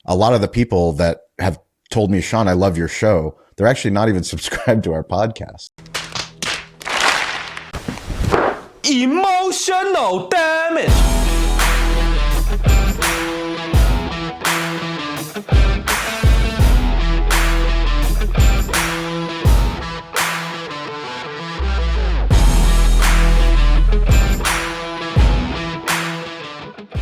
a lot of the people that have told me, Sean, I love your show, they're actually not even subscribed to our podcast. Emotional damage.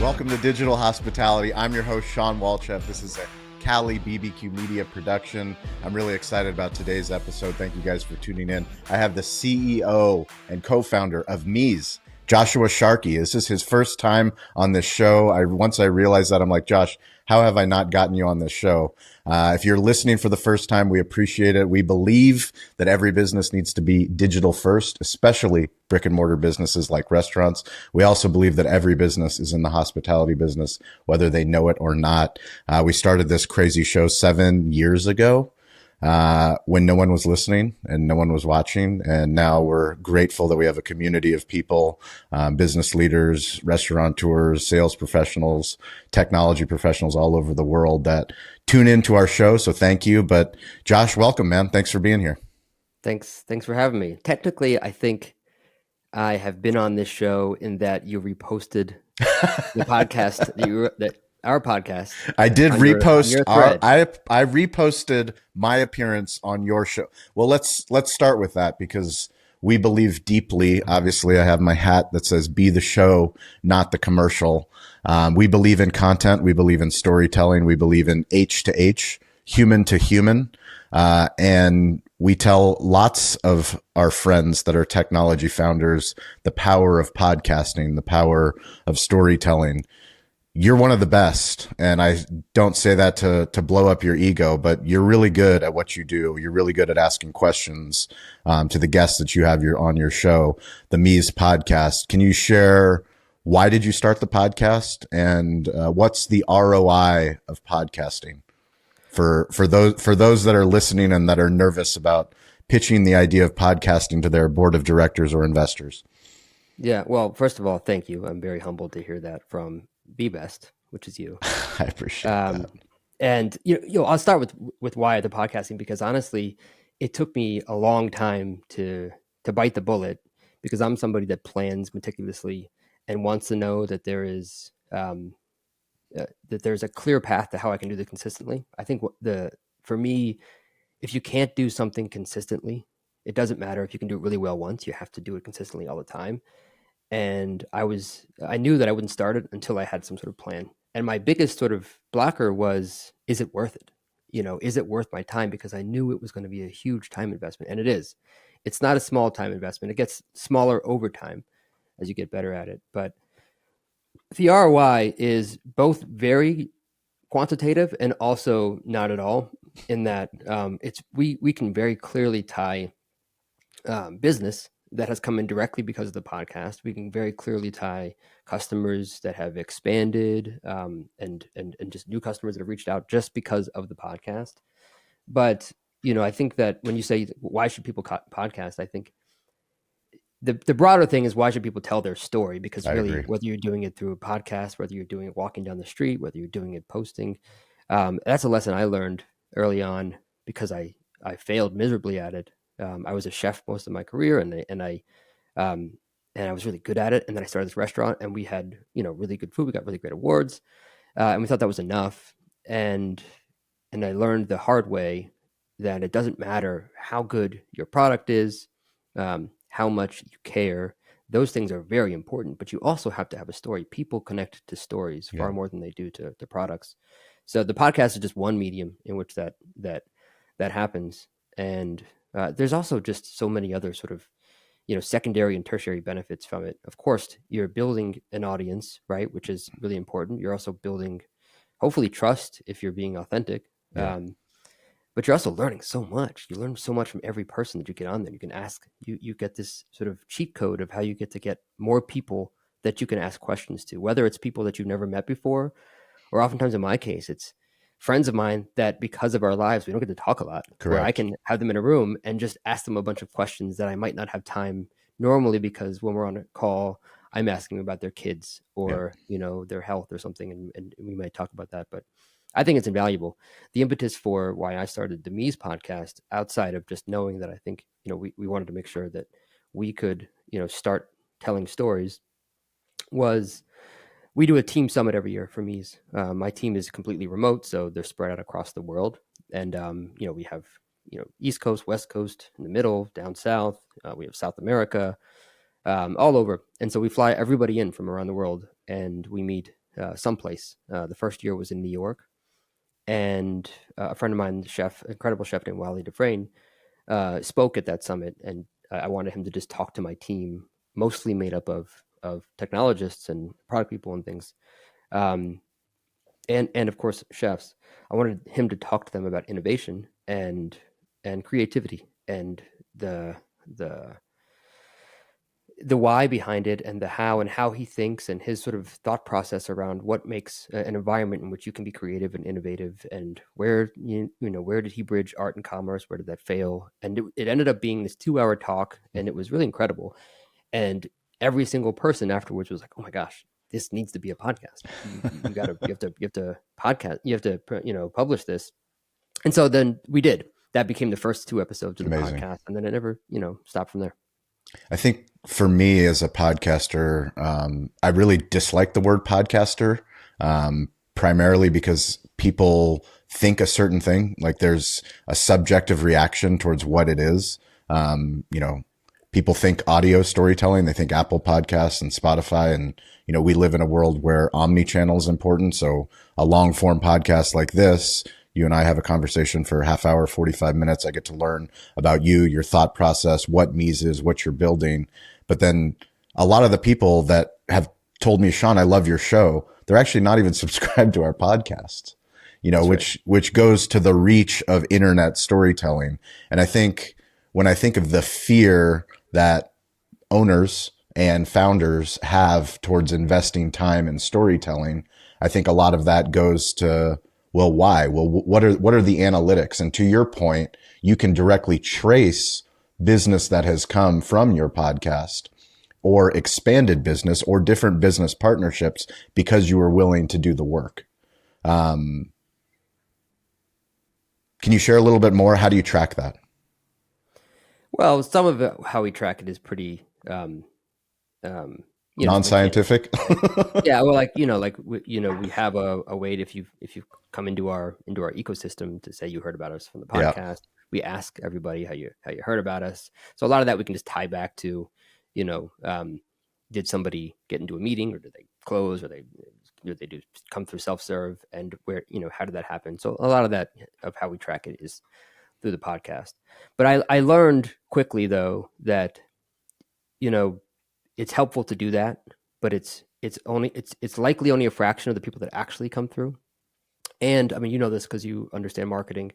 Welcome to Digital Hospitality. I'm your host, Sean Walchef. This is a Cali BBQ Media production. I'm really excited about today's episode. Thank you guys for tuning in. I have the CEO and co-founder of Meez, Joshua Sharkey. This is his first time on this show. Once I realized that, I'm like, Josh, how have I not gotten you on this show? If you're listening for the first time, we appreciate it. We believe that every business needs to be digital first, especially brick and mortar businesses like restaurants. We also believe that every business is in the hospitality business, whether they know it or not. We started this crazy show 7 years ago. When no one was listening and no one was watching. And now we're grateful that we have a community of people, business leaders, restaurateurs, sales professionals, technology professionals all over the world that tune into our show. So thank you. But Josh, welcome, man. Thanks for being here. Thanks for having me. Technically, I think I have been on this show in that you reposted the podcast our podcast. I did repost I reposted my appearance on your show. Well, let's start with that because we believe deeply. Obviously, I have my hat that says "Be the show, not the commercial." We believe in content. We believe in storytelling. We believe in H to H, human to human, and we tell lots of our friends that are technology founders the power of podcasting, the power of storytelling. You're one of the best. And I don't say that to blow up your ego, but you're really good at what you do. You're really good at asking questions to the guests that you have on your show, the Meez Podcast. Can you share why did you start the podcast and what's the ROI of podcasting for those that are listening and that are nervous about pitching the idea of podcasting to their board of directors or investors? Yeah. Well, first of all, thank you. I'm very humbled to hear that from Be Best, which is you. I appreciate that. And I'll start with why the podcasting, because honestly, it took me a long time to bite the bullet because I'm somebody that plans meticulously and wants to know that there's a clear path to how I can do this consistently. I think for me, if you can't do something consistently, it doesn't matter if you can do it really well once. You have to do it consistently all the time. And I knew that I wouldn't start it until I had some sort of plan. And my biggest sort of blocker was, is it worth it? Is it worth my time? Because I knew it was going to be a huge time investment. And it is. It's not a small time investment. It gets smaller over time as you get better at it. But the ROI is both very quantitative and also not at all, in that we can very clearly tie business that has come in directly because of the podcast. We can very clearly tie customers that have expanded and just new customers that have reached out just because of the podcast. But, I think that when you say, why should people podcast? I think the broader thing is, why should people tell their story? Because really, whether you're doing it through a podcast, whether you're doing it walking down the street, whether you're doing it posting, that's a lesson I learned early on because I failed miserably at it. I was a chef most of my career, and I was really good at it. And then I started this restaurant, and we had really good food. We got really great awards, and we thought that was enough. And I learned the hard way that it doesn't matter how good your product is, how much you care. Those things are very important, but you also have to have a story. People connect to stories far more than they do to products. So the podcast is just one medium in which that happens, and there's also just so many other sort of, secondary and tertiary benefits from it. Of course, you're building an audience, right? Which is really important. You're also building, hopefully, trust if you're being authentic. Yeah. But you're also learning so much. You learn so much from every person that you get on there. You can ask, you get this sort of cheat code of how you get more people that you can ask questions to, whether it's people that you've never met before, or oftentimes in my case, it's friends of mine that because of our lives, we don't get to talk a lot. Correct. Where I can have them in a room and just ask them a bunch of questions that I might not have time normally, because when we're on a call, I'm asking about their kids or, their health or something. And we might talk about that. But I think it's invaluable. The impetus for why I started the Meez podcast, outside of just knowing that I think, we wanted to make sure that we could, start telling stories, was we do a team summit every year for Meez. My team is completely remote, so they're spread out across the world. And, we have, East Coast, West Coast, in the middle, down south. We have South America, all over. And so we fly everybody in from around the world, and we meet someplace. The first year was in New York. And a friend of mine, incredible chef named Wally Dufresne, spoke at that summit. And I wanted him to just talk to my team, mostly made up of technologists and product people and things. And of course, chefs. I wanted him to talk to them about innovation and creativity and the why behind it, and the how, and how he thinks, and his sort of thought process around what makes an environment in which you can be creative and innovative, and where where did he bridge art and commerce, where did that fail. And it ended up being this 2-hour talk, and it was really incredible. And every single person afterwards was like, oh my gosh, this needs to be a podcast. You have to podcast, you have to publish this. And so then we did. That became the first 2 episodes of the podcast, and then it never stopped from there. I think for me as a podcaster, I really dislike the word podcaster, primarily because people think a certain thing, like there's a subjective reaction towards what it is. People think audio storytelling, they think Apple Podcasts and Spotify, and we live in a world where omni-channel is important. So a long form podcast like this, you and I have a conversation for a half hour, 45 minutes. I get to learn about you, your thought process, what Meez is, what you're building. But then a lot of the people that have told me, Sean, I love your show, they're actually not even subscribed to our podcast, which goes to the reach of internet storytelling. And I think when I think of the fear that owners and founders have towards investing time in storytelling, I think a lot of that goes to, well, why? Well, what are the analytics? And to your point, you can directly trace business that has come from your podcast, or expanded business, or different business partnerships, because you were willing to do the work. Can you share a little bit more? How do you track that? Well, some of it, how we track it is pretty non-scientific. Yeah, well, we have a way to, if you come into our ecosystem, to say you heard about us from the podcast. Yeah. We ask everybody how you heard about us. So a lot of that we can just tie back to, did somebody get into a meeting, or did they close, or did they come through self-serve, and where, how did that happen? So a lot of that, of how we track it, is through the podcast. But I learned quickly, though, that it's helpful to do that, but it's likely only a fraction of the people that actually come through. And I mean, this because you understand marketing.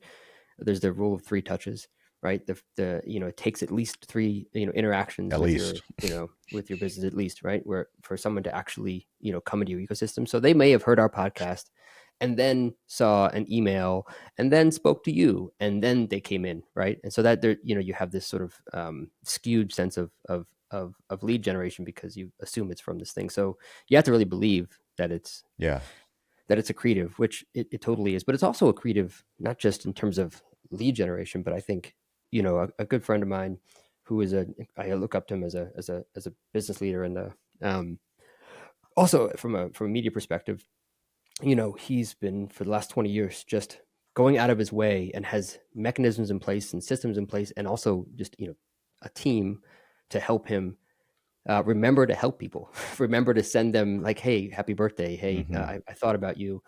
There's the rule of 3 touches, right? It takes at least 3 interactions with your business, at least, right? Where for someone to actually come into your ecosystem. So they may have heard our podcast, and then saw an email, and then spoke to you, and then they came in, right? And so that there, you have this sort of skewed sense of lead generation, because you assume it's from this thing. So you have to really believe that it's accretive, which it totally is. But it's also accretive, not just in terms of lead generation, but I think a good friend of mine, who is I look up to him as a business leader, and also from a media perspective. He's been, for the last 20 years, just going out of his way, and has mechanisms in place and systems in place, and also just, a team to help him remember to help people, remember to send them, like, hey, happy birthday. Hey, I thought about you.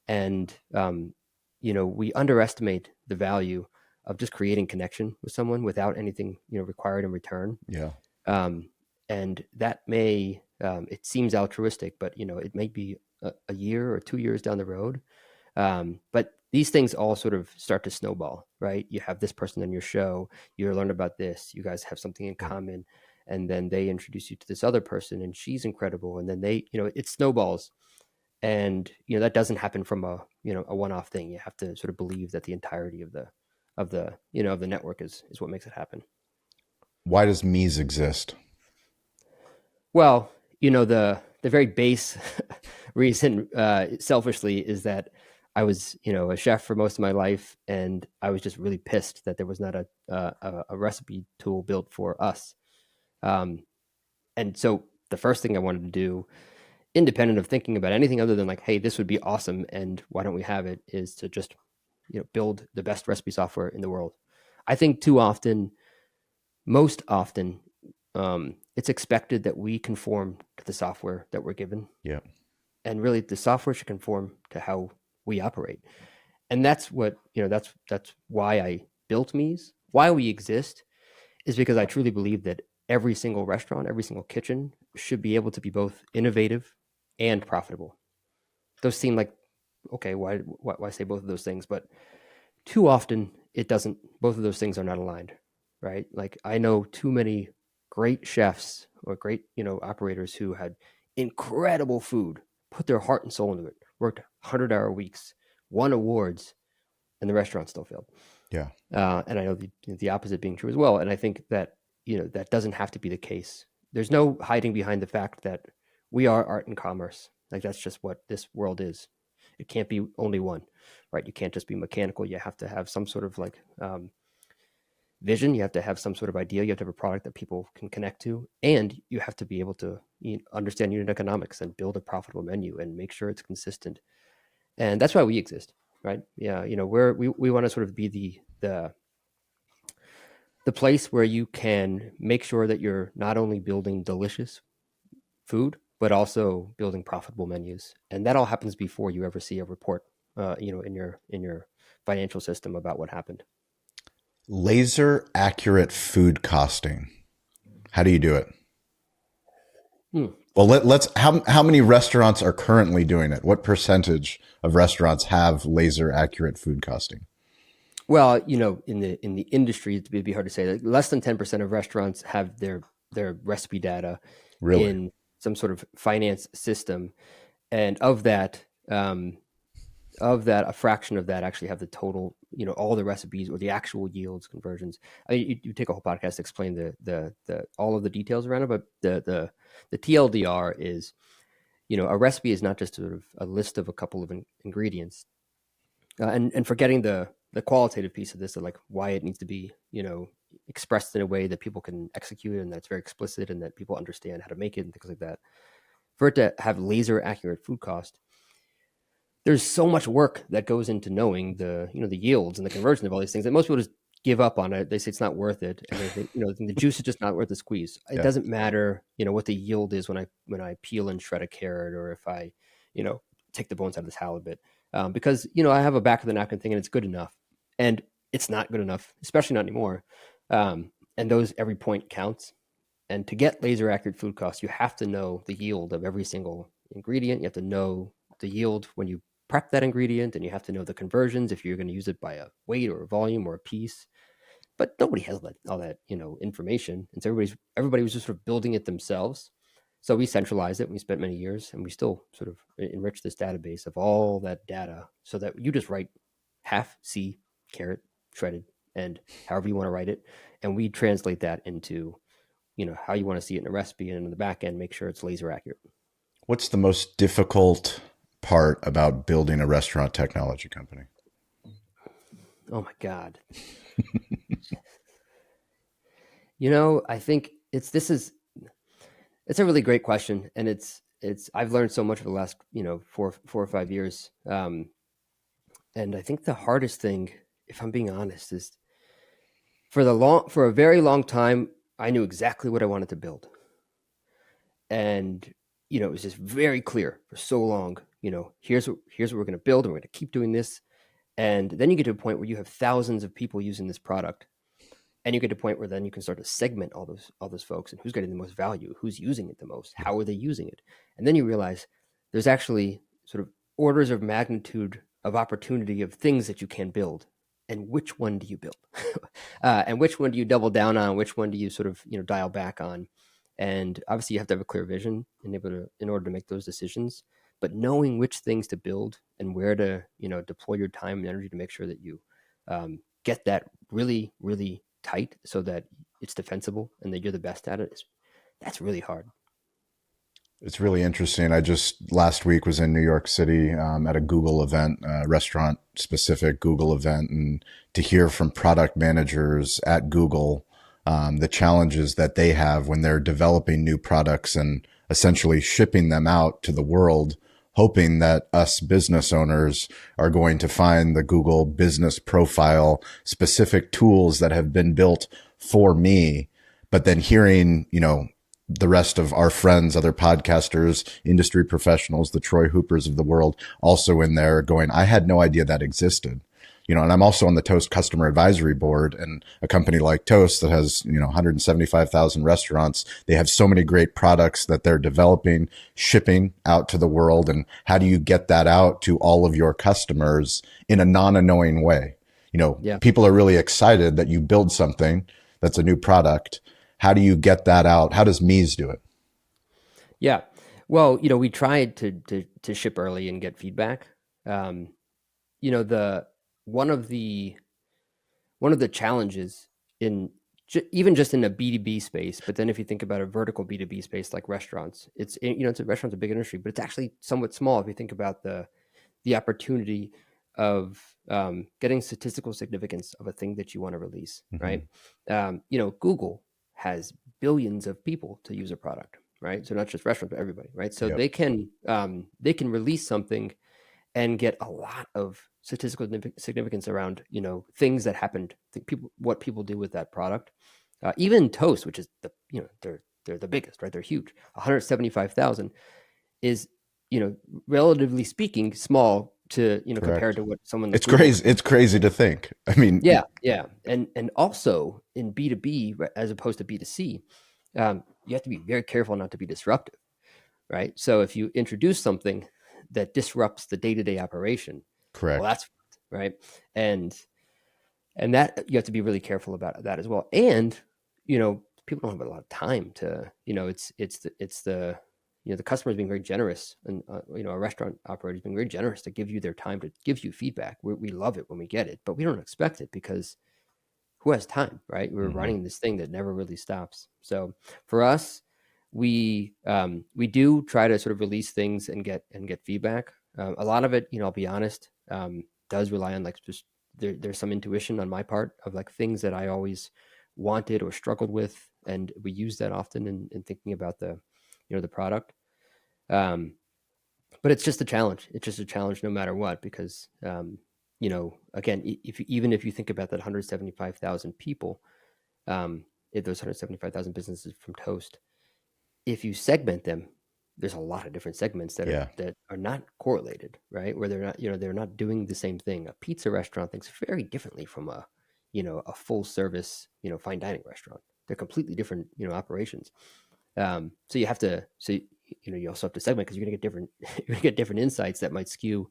And, we underestimate the value of just creating connection with someone without anything, required in return. Yeah. And that may, it seems altruistic, but, it may be a year or 2 years down the road. But these things all sort of start to snowball, right? You have this person on your show, you learn about this, you guys have something in common, and then they introduce you to this other person, and she's incredible. And then they, it snowballs. And, that doesn't happen from a one-off thing. You have to sort of believe that the entirety of the network is what makes it happen. Why does Meez exist? Well, the very base reason, selfishly, is that I was, a chef for most of my life, and I was just really pissed that there was not a recipe tool built for us. And so the first thing I wanted to do, independent of thinking about anything other than like, hey, this would be awesome, and why don't we have it, is to just, build the best recipe software in the world. I think most often, it's expected that we conform to the software that we're given. Yeah. And really the software should conform to how we operate. And that's what, that's why I built Meez. Why we exist is because I truly believe that every single restaurant, every single kitchen should be able to be both innovative and profitable. Those seem like, okay, why say both of those things? But too often it doesn't, both of those things are not aligned, right? Like I know too many great chefs or great, operators who had incredible food, put their heart and soul into it, worked 100-hour weeks, won awards, and the restaurant still failed. Yeah. And I know the opposite being true as well. And I think that, that doesn't have to be the case. There's no hiding behind the fact that we are art and commerce. Like that's just what this world is. It can't be only one, right? You can't just be mechanical. You have to have some sort of like vision. You have to have some sort of idea. You have to have a product that people can connect to, and you have to be able to understand unit economics and build a profitable menu and make sure it's consistent. And that's why we exist, right? Yeah, we want to sort of be the place where you can make sure that you're not only building delicious food, but also building profitable menus. And that all happens before you ever see a report, in your financial system about what happened. Laser accurate food costing. How do you do it? Well, let's. How many restaurants are currently doing it? What percentage of restaurants have laser accurate food costing? Well, in the industry, it'd be hard to say. Like less than 10% of restaurants have their recipe data really in some sort of finance system, and of that, a fraction of that actually have the total, all the recipes or the actual yields conversions. I mean, you take a whole podcast to explain the all of the details around it, but the TLDR is, a recipe is not just sort of a list of a couple of ingredients, and forgetting the qualitative piece of this, of like why it needs to be, expressed in a way that people can execute and that's very explicit and that people understand how to make it and things like that. For it to have laser accurate food cost, there's so much work that goes into knowing the yields and the conversion of all these things that most people just give up on it. They say it's not worth it, and they think, the juice is just not worth the squeeze. It doesn't matter, what the yield is when I peel and shred a carrot, or if I, take the bones out of this halibut, because I have a back of the napkin thing and it's good enough, and it's not good enough, especially not anymore. And every point counts. And to get laser accurate food costs, you have to know the yield of every single ingredient. You have to know the yield when you prep that ingredient, and you have to know the conversions if you're going to use it by a weight or a volume or a piece. But nobody has all that information, and so everybody was just sort of building it themselves. So we centralized it. We spent many years, and we still sort of enrich this database of all that data, so that you just write half C carrot shredded, and however you want to write it, and we translate that into how you want to see it in a recipe, and in the back end make sure it's laser accurate. What's the most difficult part about building a restaurant technology company? Oh my God. I think it's a really great question. And I've learned so much over the last, 4 or 5 years. And I think the hardest thing, if I'm being honest, is for a very long time, I knew exactly what I wanted to build. And, it was just very clear for so long, here's what we're going to build, and we're going to keep doing this. And then you get to a point where you have thousands of people using this product, and you get to a point where then you can start to segment all those folks, and who's getting the most value, who's using it the most, how are they using it? And then you realize there's actually sort of orders of magnitude of opportunity of things that you can build. And which one do you build? And which one do you double down on? Which one do you sort of, dial back on? And obviously you have to have a clear vision in order to make those decisions, but knowing which things to build and where to, deploy your time and energy to make sure that you get that really, really tight so that it's defensible and that you're the best at it, that's really hard. It's really interesting. I just last week was in New York City at a Google event, restaurant specific Google event, and to hear from product managers at Google the challenges that they have when they're developing new products and essentially shipping them out to the world, hoping that us business owners are going to find the Google business profile specific tools that have been built for me. But then hearing, the rest of our friends, other podcasters, industry professionals, the Troy Hoopers of the world, also in there going, I had no idea that existed. And I'm also on the Toast customer advisory board, and a company like Toast that has, 175,000 restaurants. They have so many great products that they're developing, shipping out to the world. And how do you get that out to all of your customers in a non-annoying way? Yeah. People are really excited that you build something that's a new product. How do you get that out? How does Meez do it? Yeah. Well, we tried to ship early and get feedback. The one of the challenges in even just in a B2B space, but then if you think about a vertical B2B space like restaurants, it's restaurants a big industry, but it's actually somewhat small if you think about the opportunity of getting statistical significance of a thing that you want to release, right? Google has billions of people to use a product, right? So not just restaurants, but everybody, right? So they can release something and get a lot of statistical significance around, things that happened, what people do with that product. Even Toast, which is they're the biggest, right? They're huge. 175,000 is, relatively speaking, small to, compared to what someone. It's crazy. It's crazy to think. I mean, yeah. And also in B2B as opposed to B2C, you have to be very careful not to be disruptive, right? So if you introduce something that disrupts the day-to-day operation, correct. well, that's right. And that you have to be really careful about that as well. And, people don't have a lot of time to, the customer is being very generous, and, a restaurant operator is being very generous to give you their time to give you feedback. We love it when we get it, but we don't expect it because who has time, right? We're running this thing that never really stops. So for us, we do try to sort of release things and get feedback. A lot of it, I'll be honest, does rely on just there's some intuition on my part of like things that I always wanted or struggled with, and we use that often in thinking about the product. But it's just a challenge. It's just a challenge no matter what, because again, even if you think about that 175,000 people, if those 175,000 businesses from Toast, if you segment them, there's a lot of different segments that are not correlated, right? Where they're not doing the same thing. A pizza restaurant thinks very differently from a full service, fine dining restaurant. They're completely different, operations. So you have to, you also have to segment, because you're going to get different insights that might skew,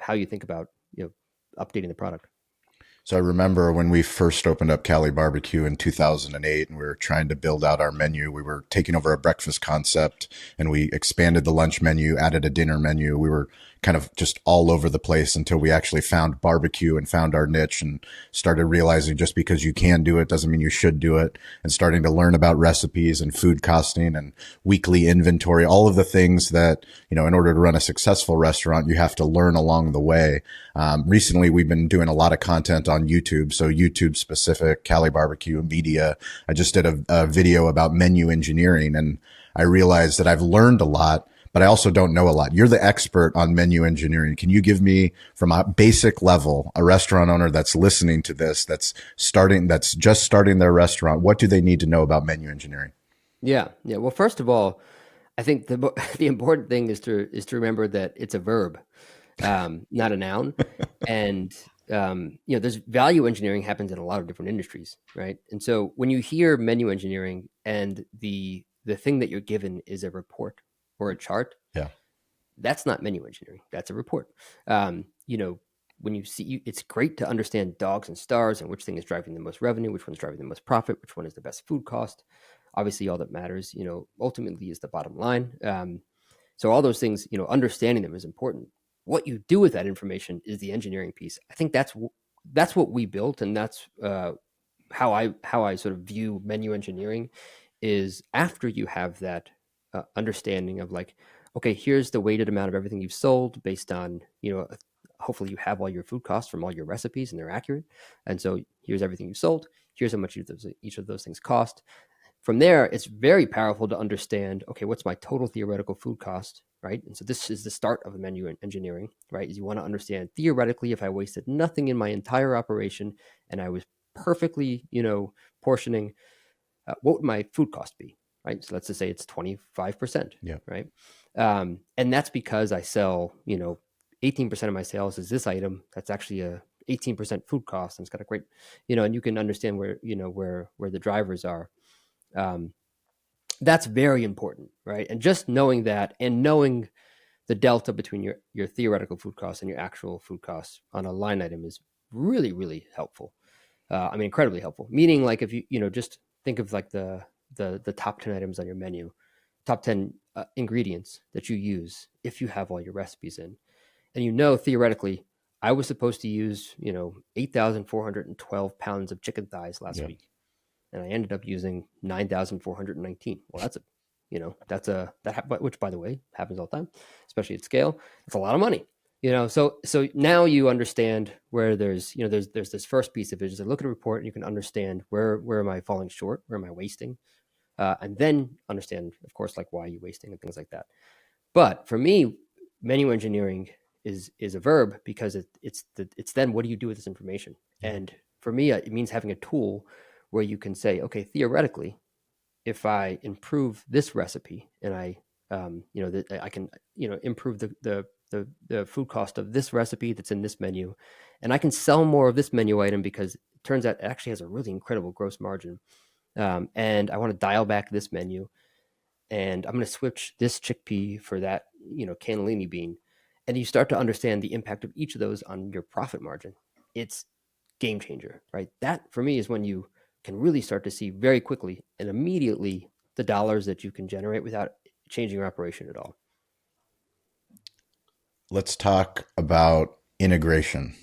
how you think about, updating the product. So I remember when we first opened up Cali Barbecue in 2008, and we were trying to build out our menu. We were taking over a breakfast concept, and we expanded the lunch menu, added a dinner menu. We were kind of just all over the place until we actually found barbecue and found our niche, and started realizing just because you can do it doesn't mean you should do it, and starting to learn about recipes and food costing and weekly inventory, all of the things that, in order to run a successful restaurant, you have to learn along the way. Recently, we've been doing a lot of content on YouTube. So YouTube specific, Cali Barbecue Media. I just did a video about menu engineering, and I realized that I've learned a lot, but I also don't know a lot. You're the expert on menu engineering. Can you give me, from a basic level, a restaurant owner that's listening to this, that's just starting their restaurant, what do they need to know about menu engineering? Yeah. Well, first of all, I think the important thing is to remember that it's a verb, not a noun. And there's value engineering happens in a lot of different industries, right? And so when you hear menu engineering and the thing that you're given is a report or a chart, that's not menu engineering. That's a report. When you see, it's great to understand dogs and stars and which thing is driving the most revenue, which one's driving the most profit, which one is the best food cost. Obviously, all that matters, ultimately is the bottom line. So all those things, understanding them is important. What you do with that information is the engineering piece. I think that's what we built, and that's how I sort of view menu engineering. Is after you have that understanding of like, okay, here's the weighted amount of everything you've sold based on, hopefully you have all your food costs from all your recipes and they're accurate. And so here's everything you've sold. Here's how much each of those things cost. From there, it's very powerful to understand, okay, what's my total theoretical food cost, right? And so this is the start of the menu engineering, right? Is you want to understand theoretically, if I wasted nothing in my entire operation and I was perfectly, portioning, what would my food cost be, right? So let's just say it's 25%, right? And that's because I sell, 18% of my sales is this item. That's actually a 18% food cost. And it's got a great, and you can understand where the drivers are. That's very important, right? And just knowing that and knowing the delta between your theoretical food costs and your actual food costs on a line item is really, really helpful. Incredibly helpful. Meaning, like, if you just think of like the top 10 items on your menu, top 10 ingredients that you use if you have all your recipes in, and theoretically, I was supposed to use 8,412 pounds of chicken thighs last week, and I ended up using 9,419. Well, which, by the way, happens all the time, especially at scale. It's a lot of money. So now you understand where there's this first piece of it is I look at a report and you can understand where am I falling short, where am I wasting, and then understand, of course, like why are you wasting and things like that. But for me, menu engineering is a verb because it's then what do you do with this information? And for me, it means having a tool where you can say, okay, theoretically, if I improve this recipe and I can improve the food cost of this recipe that's in this menu, and I can sell more of this menu item because it turns out it actually has a really incredible gross margin. And I want to dial back this menu, and I'm going to switch this chickpea for that, cannellini bean. And you start to understand the impact of each of those on your profit margin. It's game changer, right? That for me is when you can really start to see very quickly and immediately the dollars that you can generate without changing your operation at all. Let's talk about integration.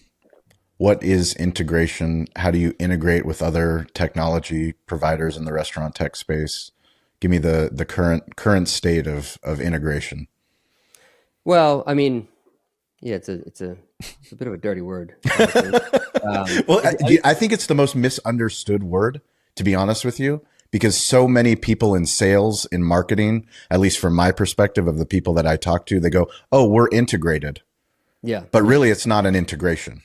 What is integration? How do you integrate with other technology providers in the restaurant tech space? Give me the current state of integration. Well, it's a bit of a dirty word. I think it's the most misunderstood word, to be honest with you, because so many people in sales, in marketing, at least from my perspective of the people that I talk to, they go, "Oh, we're integrated." Yeah. But really, it's not an integration.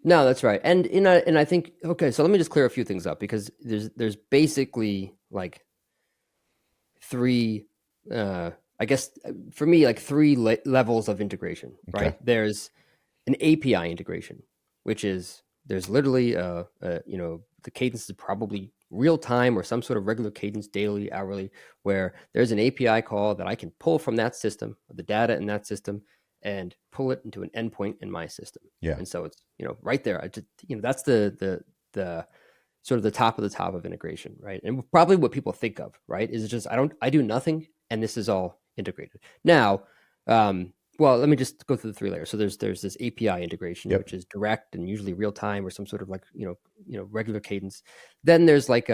No, that's right. And I think, okay, so let me just clear a few things up, because there's basically like three, I guess for me, like three levels of integration, right? Okay. There's an API integration, which is there's literally the cadence is probably real time or some sort of regular cadence, daily, hourly, where there's an API call that I can pull from that system, the data in that system, and pull it into an endpoint in my system. Yeah. And so it's, right there. I just, that's the sort of the top of integration, right? And probably what people think of, right, is just I do nothing and this is all integrated. Now, well, let me just go through the three layers. So there's this API integration, which is direct and usually real time or some sort of like regular cadence. Then there's like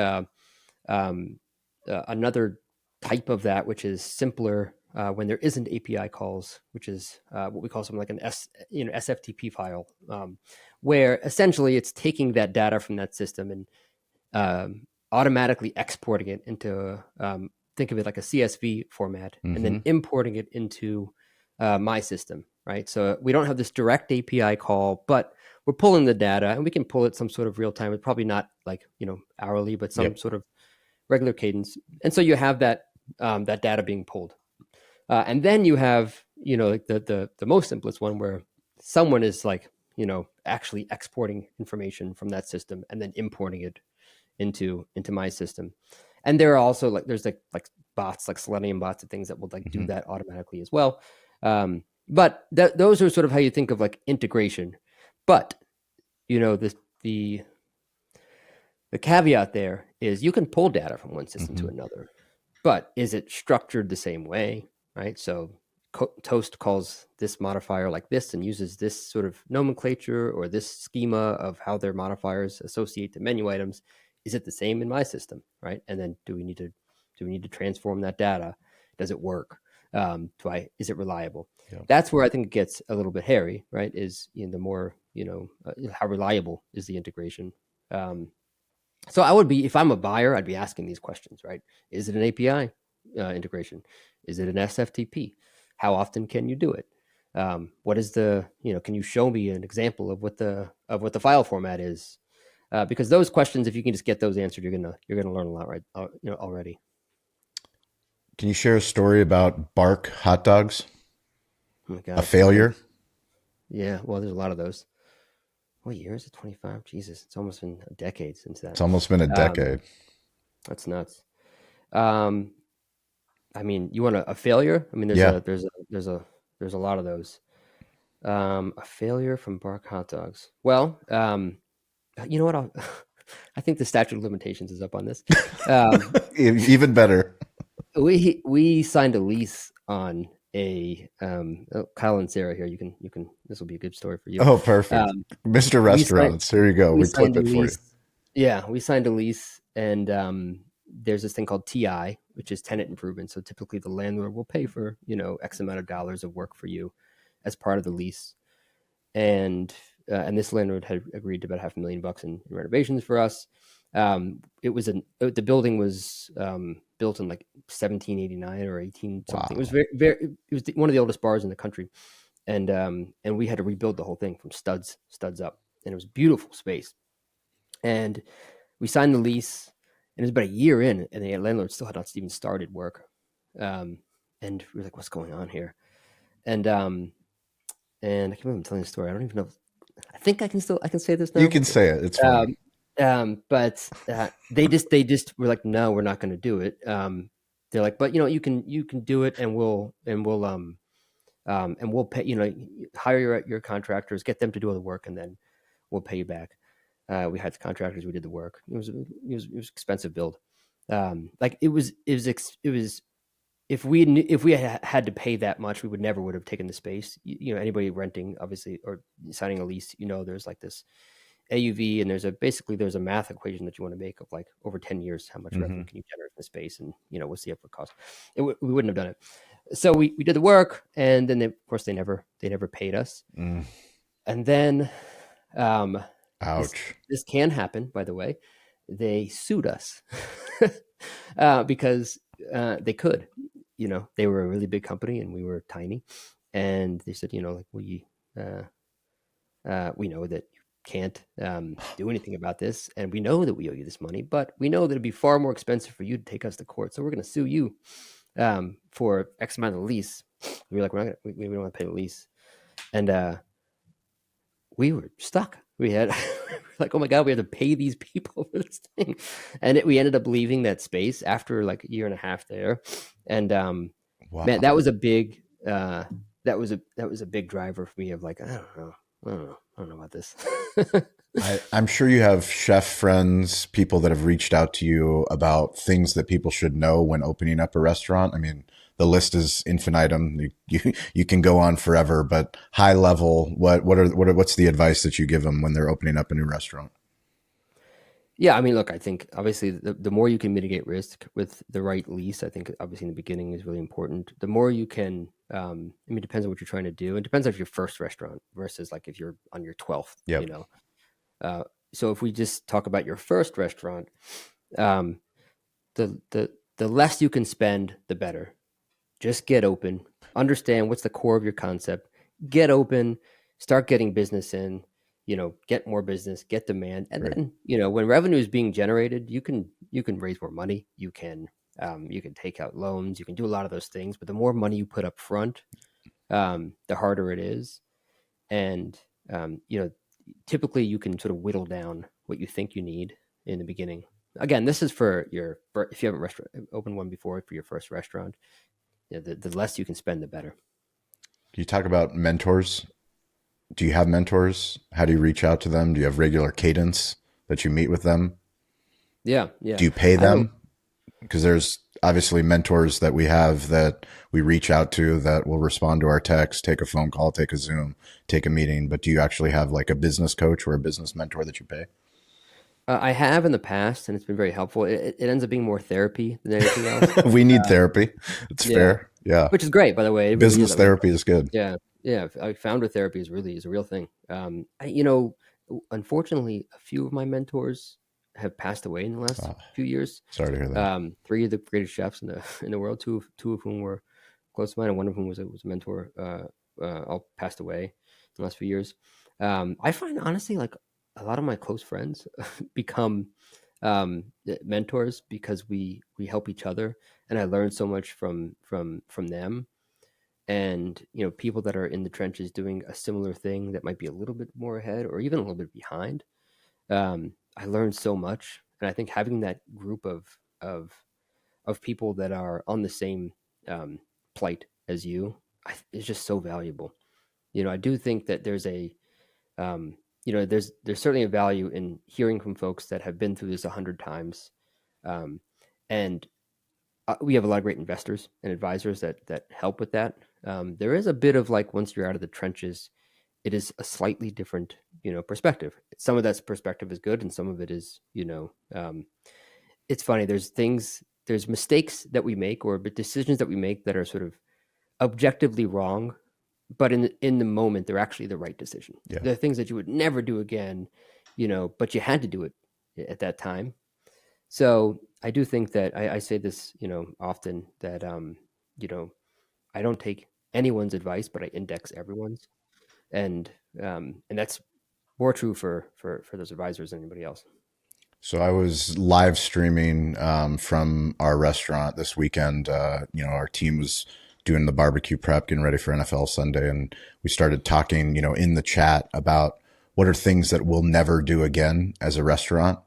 another type of that, which is simpler when there isn't API calls, which is what we call something like an SFTP file, where essentially it's taking that data from that system and automatically exporting it into think of it like a CSV format, and then importing it into my system, right? So we don't have this direct API call, but we're pulling the data, and we can pull it some sort of real time. It's probably not like hourly, but some sort of regular cadence. And so you have that that data being pulled, and then you have like the most simplest one where someone is like actually exporting information from that system and then importing it into my system. And there are also there's like bots, like Selenium bots and things that will like do that automatically as well. But those are sort of how you think of like integration. But the caveat there is you can pull data from one system to another, but is it structured the same way, right? So Toast calls this modifier like this and uses this sort of nomenclature or this schema of how their modifiers associate to menu items. Is it the same in my system, right? And then do we need to transform that data? Does it work? Is it reliable? Yeah. That's where I think it gets a little bit hairy, right? Is the more, how reliable is the integration? So I would be, if I'm a buyer, I'd be asking these questions, right? Is it an API integration? Is it an SFTP? How often can you do it? What is can you show me an example of what the file format is? Because those questions, if you can just get those answered, you're gonna learn a lot, right? Already. Can you share a story about Bark hot dogs? Oh my God, a failure? Yeah, well, there's a lot of those. What year is it? 25? Jesus, it's almost been a decade since that. It's almost been a decade. That's nuts. I mean, you want a failure? I mean, there's a lot of those. A failure from Bark hot dogs. Well, you know what? I think the statute of limitations is up on this. Even better. We signed a lease on Kyle and Sarah here. You can. This will be a good story for you. Oh, perfect. Mr. Restaurants. Here you go. We clip it for you. Yeah, we signed a lease, and there's this thing called TI, which is tenant improvement. So typically, the landlord will pay for X amount of dollars of work for you as part of the lease, and this landlord had agreed to about $500,000 in renovations for us. The building was built in like 1789 or 18 something. Wow. It was it was one of the oldest bars in the country, and we had to rebuild the whole thing from studs up, and it was a beautiful space. And we signed the lease, and it was about a year in, and the landlord still had not even started work. And we were like, "What's going on here?" And I can't believe I'm telling the story. I don't even know. I think I can say this now. You can say it. It's fine. But they just were like, no, we're not going to do it. They're like, but you can do it, and we'll pay. Hire your contractors, get them to do all the work, and then we'll pay you back. We had the contractors, we did the work. It was expensive build. It was if we had to pay that much, we never would have taken the space. Anybody renting, obviously, or signing a lease, there's like this AUV, and there's a math equation that you want to make of like over 10 years, how much revenue can you generate in the space, and what's the upfront cost. We wouldn't have done it. So we did the work, and then of course they never paid us. And then ouch. This can happen, by the way. They sued us because they could. They were a really big company and we were tiny, and they said, we know that you can't do anything about this, and we know that we owe you this money, but we know that it'd be far more expensive for you to take us to court, so we're going to sue you for X amount of the lease. We were like, we don't want to pay the lease, and we were stuck. We had like, oh my God, we had to pay these people for this thing, and we ended up leaving that space after like a year and a half there, and wow. Man, that was a big that was a big driver for me of like, I don't know about this. I'm sure you have chef friends, people that have reached out to you about things that people should know when opening up a restaurant. I mean, the list is infinitum. You can go on forever, but high level, what's the advice that you give them when they're opening up a new restaurant? Yeah, I mean, look, I think obviously the more you can mitigate risk with the right lease, I think obviously in the beginning is really important. The more you can, it depends on what you're trying to do. It depends on if your first restaurant versus like if you're on your 12th, yep. So if we just talk about your first restaurant, the less you can spend, the better. Just get open, understand what's the core of your concept, get open, start getting business in, get more business, get demand. And right. Then, when revenue is being generated, you can raise more money. You can take out loans, you can do a lot of those things, but the more money you put up front, the harder it is. And, typically you can sort of whittle down what you think you need in the beginning. Again, this is if you haven't opened one before for your first restaurant, the less you can spend, the better. Can you talk about mentors? Do you have mentors? How do you reach out to them? Do you have regular cadence that you meet with them? Yeah. Do you pay them? Because there's obviously mentors that we have that we reach out to that will respond to our text, take a phone call, take a Zoom, take a meeting. But do you actually have like a business coach or a business mentor that you pay? I have in the past, and it's been very helpful. It ends up being more therapy than anything else. We need therapy. It's Yeah, fair. Yeah. which is great, by the way. It really is. Business I mean, therapy is good. yeah, yeah. Founder therapy is a real thing. Unfortunately, a few of my mentors have passed away in the last Oh, few years. sorry to hear that. Three of the greatest chefs in the world, two of whom were close to mine, and one of whom was a mentor. All passed away in the last few years. I find honestly, like a lot of my close friends become mentors because we help each other, and I learn so much from them. And people that are in the trenches doing a similar thing that might be a little bit more ahead or even a little bit behind. I learned so much, and I think having that group of people that are on the same plight as you is just so valuable. I do think that there's there's certainly a value in hearing from folks that have been through this 100 times, and we have a lot of great investors and advisors that help with that. There is a bit of like once you're out of the trenches, it is a slightly different perspective. Some of that perspective is good, and some of it is it's funny. There's mistakes that we make or decisions that we make that are sort of objectively wrong, but in the moment they're actually the right decision. Yeah. They're things that you would never do again, but you had to do it at that time. So I do think that I say this, often that I don't take anyone's advice, but I index everyone's, and that's more true for those advisors than anybody else. So I was live streaming from our restaurant this weekend. Our team was doing the barbecue prep, getting ready for NFL Sunday, and we started talking, in the chat about what are things that we'll never do again as a restaurant.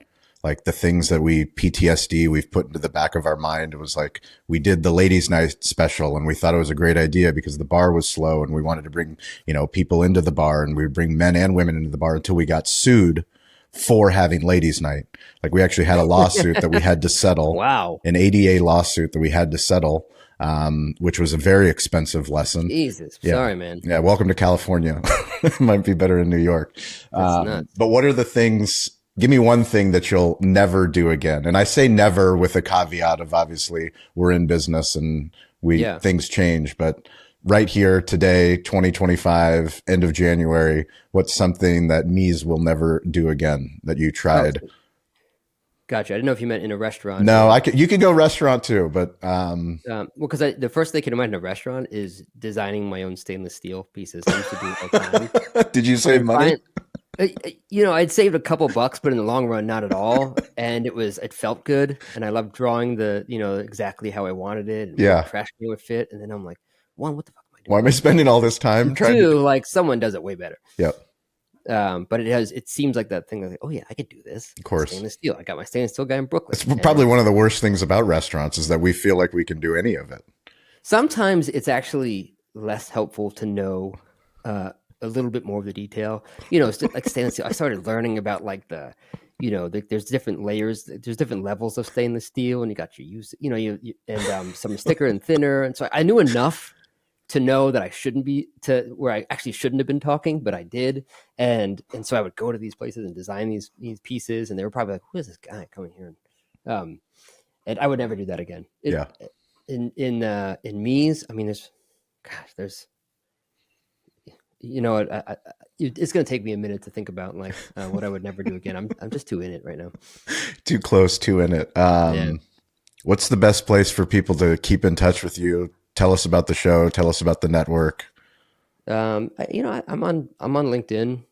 Like the things that we've put into the back of our mind. It was like we did the ladies' night special and we thought it was a great idea because the bar was slow and we wanted to bring, people into the bar, and we would bring men and women into the bar until we got sued for having ladies' night. Like we actually had a lawsuit that we had to settle. Wow. An ADA lawsuit that we had to settle, which was a very expensive lesson. Jesus. Yeah. Sorry, man. Yeah. Welcome to California. Might be better in New York. But what are the things? Give me one thing that you'll never do again. And I say never with a caveat of obviously we're in business and things change, but right here today, 2025, end of January, what's something that Meez will never do again that you tried? Oh, gotcha. I didn't know if you meant in a restaurant. No, you could go restaurant too, but because the first thing I can imagine in a restaurant is designing my own stainless steel pieces. I used to do it all the time. Did you save money? I'd saved a couple bucks, but in the long run, not at all. And it felt good. And I loved drawing exactly how I wanted it. And trash can would fit. And then I'm like, one, what the fuck am I doing? Why am I spending all this time trying to like someone does it way better. Yep. But it seems like that thing like, oh yeah, I could do this. Of course. Stainless steel. I got my stainless steel guy in Brooklyn. It's probably one of the worst things about restaurants is that we feel like we can do any of it. Sometimes it's actually less helpful to know, a little bit more of the detail, like stainless steel. I started learning about like there's different layers, there's different levels of stainless steel, and you got your use, and some thicker and thinner. And so I knew enough to know that I where I actually shouldn't have been talking, but I did. And so I would go to these places and design these pieces, and they were probably like, who is this guy coming here? And I would never do that again. In Meez, I mean, there's it's going to take me a minute to think about like what I would never do again. I'm just too in it right now. Too close, too in it. What's the best place for people to keep in touch with you? Tell us about the show. Tell us about the network. I'm on LinkedIn.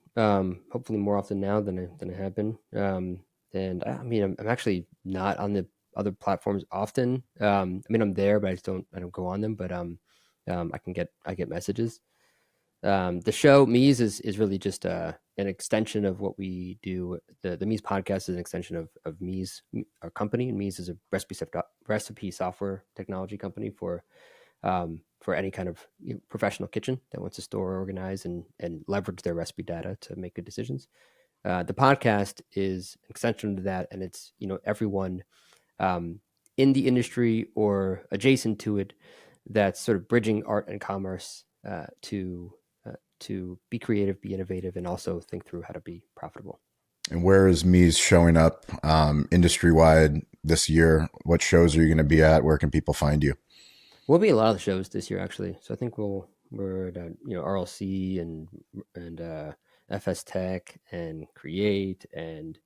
Hopefully more often now than I have been. And I mean, I'm actually not on the other platforms often. I mean, I'm there, but I don't go on them. But I get messages. The show Meez is really just an extension of what we do. The Meez Podcast is an extension of Meez, our company. And Meez is a recipe software technology company for any kind of professional kitchen that wants to store, organize, and leverage their recipe data to make good decisions. The podcast is an extension to that, and it's everyone in the industry or adjacent to it that's sort of bridging art and commerce to be creative, be innovative, and also think through how to be profitable. And where is Meez showing up industry-wide this year? What shows are you going to be at? Where can people find you? We'll be at a lot of the shows this year, actually. So I think we're at RLC and FS Tech and Create, and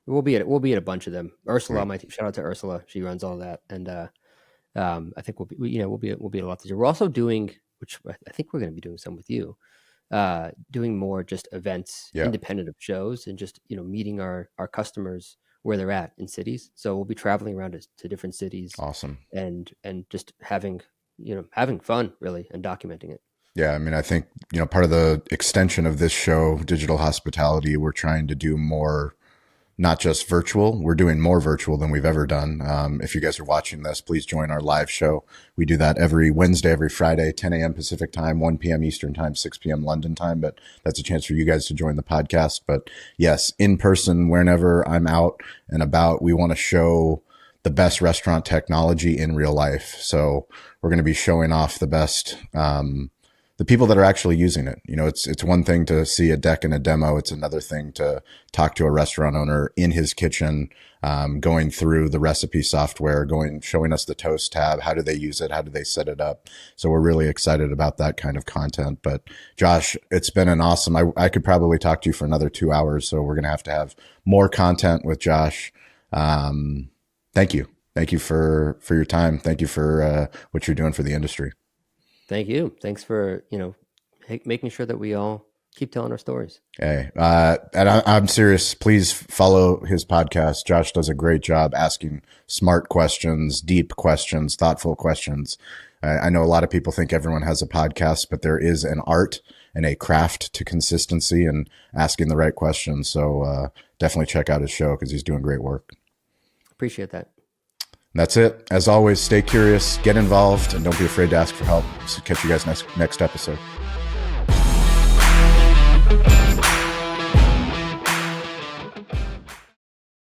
we'll be at a bunch of them. Ursula, shout out to Ursula, she runs all that, and I think we'll be at a lot this year. We're also doing, which I think we're going to be doing some with you, doing more just events independent of shows, and just meeting our customers where they're at in cities. So we'll be traveling around to different cities. Awesome. And just having fun, really, and documenting it. Yeah, I mean, I think part of the extension of this show, Digital Hospitality, we're trying to do more, not just virtual. We're doing more virtual than we've ever done. If you guys are watching this, please join our live show. We do that every Wednesday, every Friday, 10 a.m. Pacific time, 1 p.m. Eastern time, 6 p.m. London time. But that's a chance for you guys to join the podcast. But yes, in person, whenever I'm out and about, we want to show the best restaurant technology in real life. So we're going to be showing off the best, the people that are actually using it. It's one thing to see a deck and a demo. It's another thing to talk to a restaurant owner in his kitchen, going through the recipe software, showing us the toast tab. How do they use it? How do they set it up? So we're really excited about that kind of content. But Josh, it's been an awesome, I could probably talk to you for another 2 hours. So we're going to have more content with Josh. Thank you. Thank you for your time. Thank you for what you're doing for the industry. Thank you. Thanks for, making sure that we all keep telling our stories. Hey, and I'm serious. Please follow his podcast. Josh does a great job asking smart questions, deep questions, thoughtful questions. I know a lot of people think everyone has a podcast, but there is an art and a craft to consistency and asking the right questions. So definitely check out his show because he's doing great work. Appreciate that. That's it. As always, stay curious, get involved, and don't be afraid to ask for help. So catch you guys next episode.